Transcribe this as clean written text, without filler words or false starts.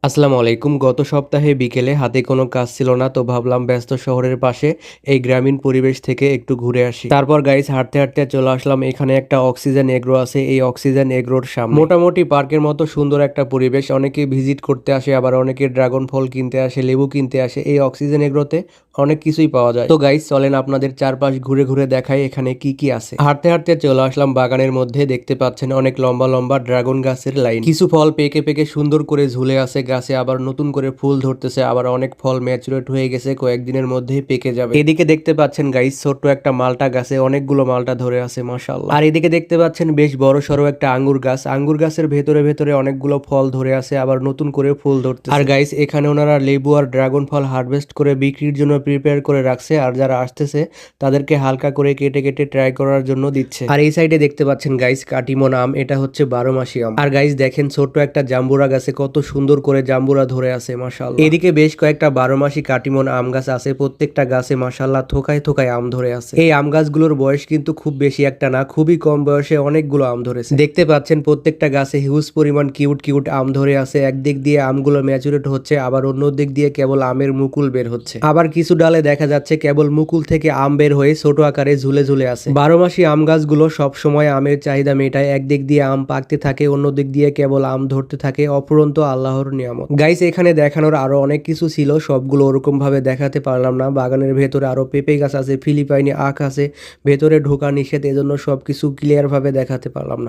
আসসালামু আলাইকুম। গত সপ্তাহে বিকেলে হাতে কোনো কাজ ছিল না, তো ভাবলাম ব্যস্ত শহরের পাশে এই গ্রামীণ পরিবেশ থেকে একটু ঘুরে আসি। তারপর গাইস হাঁটতে হাঁটতে চলে আসলাম, এখানে একটা অক্সিজেন এগ্রো আছে। এই অক্সিজেন এগ্রোর সামনে মোটামুটি পার্কের মতো সুন্দর একটা পরিবেশ। অনেকে ভিজিট করতে আসে, আবার অনেকে ড্রাগন ফল কিনতে আসে, লেবু কিনতে আসে। এই অক্সিজেন এগ্রোতে অনেক কিছুই পাওয়া যায়। তো গাইস চলেন আপনাদের চারপাশ ঘুরে ঘুরে দেখাই এখানে কি কি আছে। হাঁটতে হাঁটতে চলে আসলাম বাগানের মধ্যে। দেখতে পাচ্ছেন অনেক লম্বা লম্বা ড্রাগন গাছের লাইন। কিছু ফল পেকে পেকে সুন্দর করে ঝুলে আছে গাছে, আবার নতুন করে ফুল ধরতেছে, আবার অনেক ফল ম্যাচুরেট হয়ে গেছে, কয়েকদিনের মধ্যেই পেকে যাবে। এদিকে দেখতে পাচ্ছেন গাইস ছোট্ট একটা মালটা গাছে অনেকগুলো মালটা ধরে আছে মাশাআল্লাহ। আর এদিকে দেখতে পাচ্ছেন বেশ বড় সড়ো একটা আঙ্গুর গাছ। আঙ্গুর গাছের ভেতরে ভেতরে অনেকগুলো ফল ধরে আছে, আবার নতুন করে ফুল ধরতেছে। আর গাইস এখানে ওনারা লেবু আর ড্রাগন ফল হারভেস্ট করে বিক্রির জন্য প্রিপেয়ার করে রাখছে, আর যারা আসতেছে তাদেরকে হালকা করে কেটে কেটে ট্রাই করার জন্য দিচ্ছে। আর এই সাইডে দেখতে পাচ্ছেন গাইস কাটিমন আম, এটা হচ্ছে 12 মাসি আম। আর গাইস দেখেন ছোট্ট একটা জাম্বুরা গাছে কত সুন্দর করে জাম্বুরা ধরে আছে মাশাআল্লাহ। এদিকে বেশ কয়েকটা 12 মাসি কাটিমন আম গাছ আছে, প্রত্যেকটা গাছে মাশাআল্লাহ থোকায় থোকায় আম ধরে আছে। এই আম গাছগুলোর বয়স কিন্তু খুব বেশি একটা না, খুবই কম বয়সে অনেকগুলো আম ধরেছে। দেখতে পাচ্ছেন প্রত্যেকটা গাছে হিউজ পরিমাণ কিউট কিউট আম ধরে আছে। একদিক দিয়ে আমগুলো ম্যাচুরেট হচ্ছে, আবার অন্য দিক দিয়ে কেবল আমের মুকুল বের হচ্ছে। আবার কিছু ডালে দেখা যাচ্ছে কেবল মুকুল থেকে আম বের হয়ে ছোট আকারে ঝুলে ঝুলে আছে। 12 মাসি আম গাছগুলো সব সময় আমের চাহিদা মেটায়। একদিক দিয়ে আম পাকতে থাকে, অন্য দিক দিয়ে কেবল আম ধরতে থাকে। অফুরন্ত আল্লাহর নিয়ামত। গাইস এখানে দেখানোর আরো অনেক কিছু ছিল, সবগুলো ওরকম ভাবে দেখাতে পারলাম না। বাগানের ভেতরে আরো পেঁপে গাছ আছে, ফিলিপাইনি আখ আছে, ভেতরে ঢোকা নিষেধ, এজন্য সবকিছু ক্লিয়ার ভাবে দেখাতে পারলাম না।